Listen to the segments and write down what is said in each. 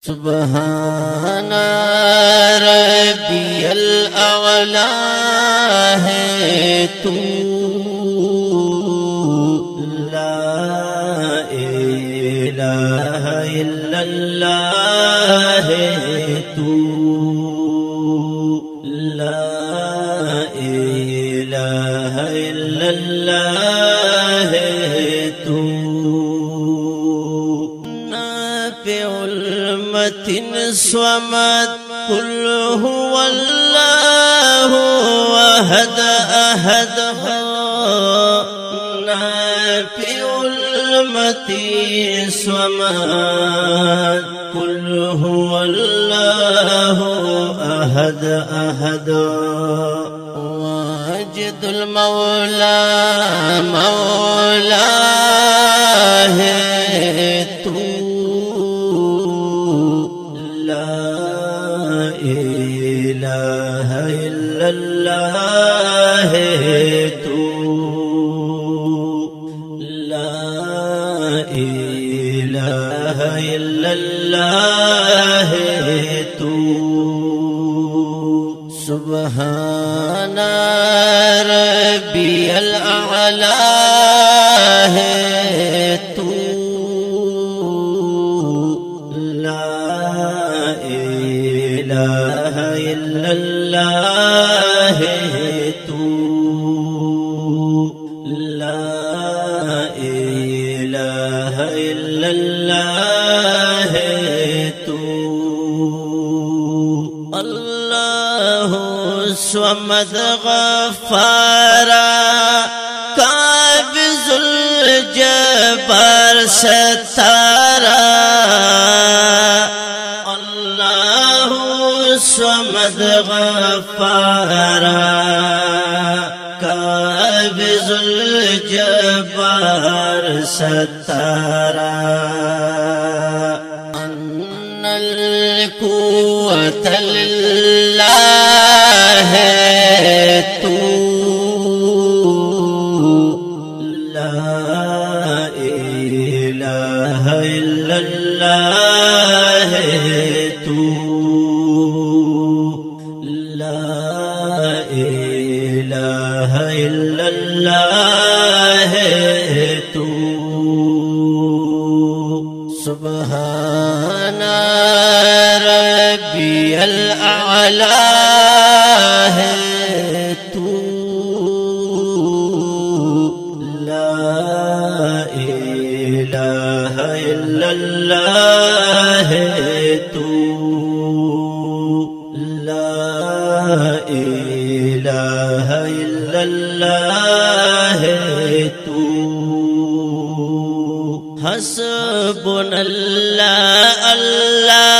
सुबहान रब्बियल अअला है तू, ला इलाहा इल्लल्लाह है तू, ला इलाहा इल्लल्लाह है तू। मतिन स्वमद कुल हुवल्लाहु अहद अहद नाफिउल मतिन स्वमद कुल हुवल्लाहु अहद अहद वाजिदुल मौला मौला है तू, इलाहा इल्लल्लाह है तू, ला इलाहा इल्लल्लाह है तू। सुबहान रब्बियल अअला है तू, ला इलाहा इल्लल्लाह है तू, ला इलाहा इल्लल्लाह है तू। अल्लाहु स्वमद गफ्फारा काबिज़ुल जब्बार सत्तारा, स्वमद गफ्फारा काबिज़ुल जब्बार सत्तारा, अन्नल कुव्वत लिल्लाह है तू, ला इलाहा इल्लल्लाह है तू, इलाहा इल्लल्लाह है तू। सुबहान रब्बियल अअला है तू, ला इलाहा इल्लल्लाह है तू, ला इलाहा इल्लल्लाह है तू। हस्बुनल्लाह अल्लाह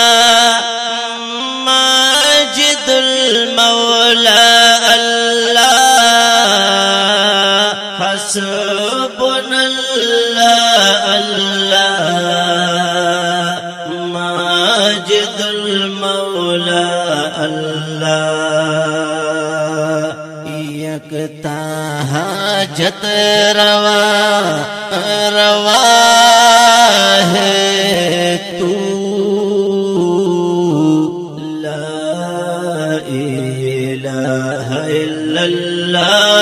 माजिदुल मौला अल्लाह, हस्बुनल्लाह अल्लाह माजिदुल मौला अल्लाह, यकता हाजत रवा रवा है तू, ला इलाहा इल्लल्लाह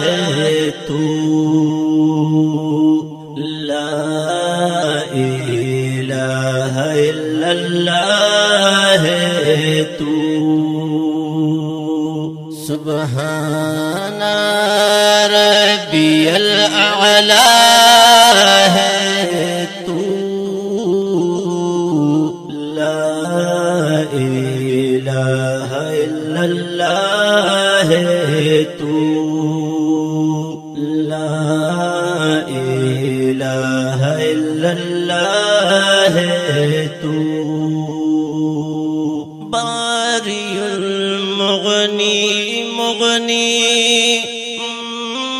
है तू, ला इलाहा इल्लल्लाह है तू। सुबहान रब्बियल अअला है तू, ला इलाहा इल्लल्लाह है तू, ला इलाहा इल्लल्लाह है तू। बारियुल मुग़नी मुग़नी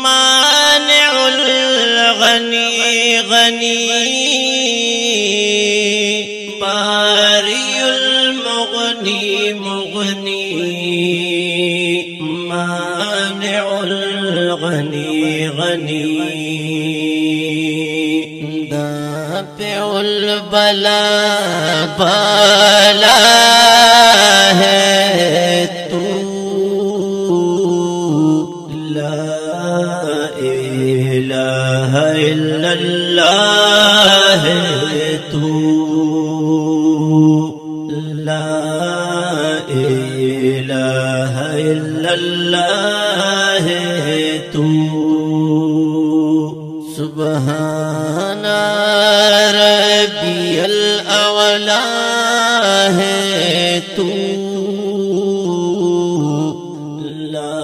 मानिउल गनी गनी, बारियुल मुग़नी मुग़नी मानिउल गनी गनी, दाफ़िउल बला बाला है तू, ला इलाहा इल्लल्लाह है तू, ला इलाहा इल्लल्लाह है तू। सुब्हाना रब्बियल अअला है तू, ला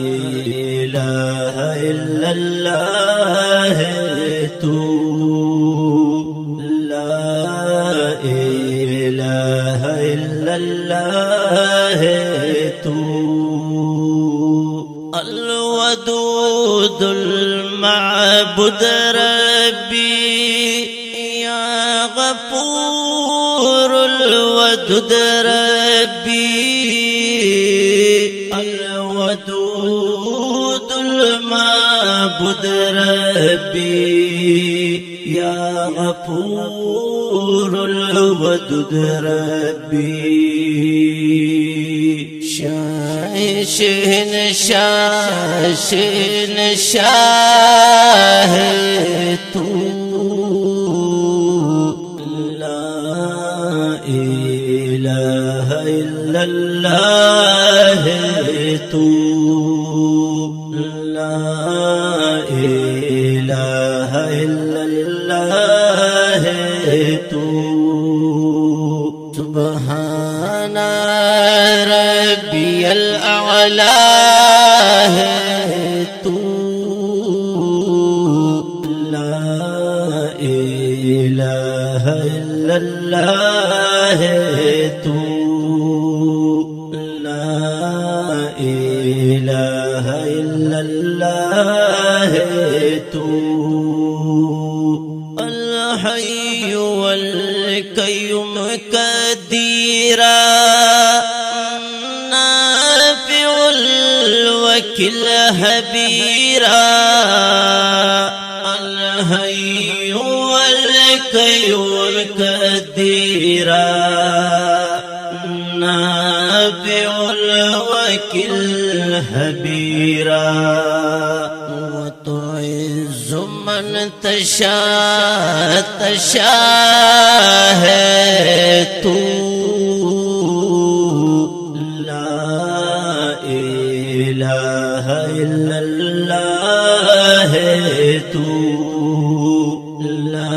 इलाहा इल्लल्लाह है तू, ला इलाहा इल्लल्लाह है तू। अल-वदूदुल माबूद रब्बी या गफूरुल वदूद रब्बी, अल-वदूदुल माबूद रब्बी या गफूरुल वदूद रब्बी। शहंशाह है तू, ला इलाहा इल्लल्लाह है तू, ला इलाहा इल्लल्लाह है तू। सुब्हाना रब्बियल अअला है तू, ला इलाहा इल्लल्लाह है तू, ला इलाहा इल्लल्लाह है तू। अल हय्यु वल क़य्यूम कदीरा वकील हबीरा, अल हय्यु वल क़य्यूम कदीरा नाफ़िउल वकील हबीरा। वतुइज़्ज़ु मन तशा तशा है तू, इलाहा इल्लल्लाह है तू, ला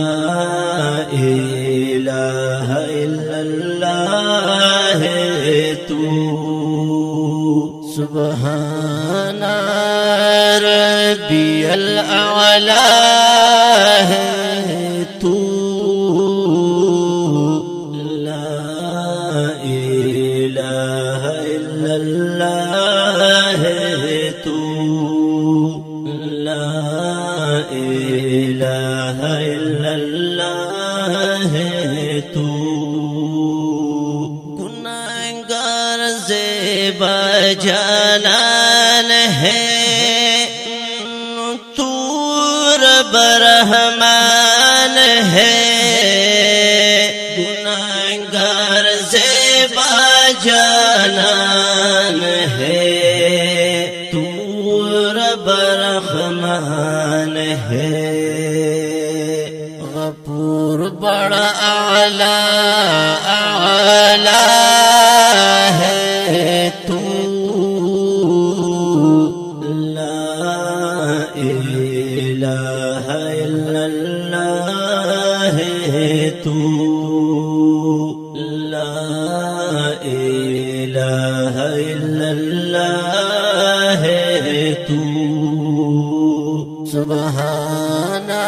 इलाहा इल्लल्लाह है तू। सुब्हाना रब्बियल अअला है तू, ला इलाहा इल्लल्लाह है तू, ला इलाहा इल्लल्लाह है तू। गुनाहगार ज़ेबा जानान है तू, रब रहमान है। गुनाहगार ज़ेबा जानान है तू, रब रहमान है। गफूर बड़ा आला आला है तू, ला इलाहा इल्लल्लाह है तू, ला इलाहा इल्लल्लाह है तू। सुब्हाना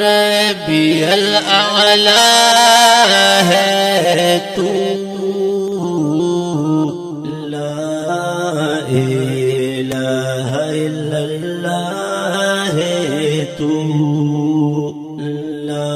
रब्बियल अअला है तू, ला इलाहा इल्लल्लाह है तू, ला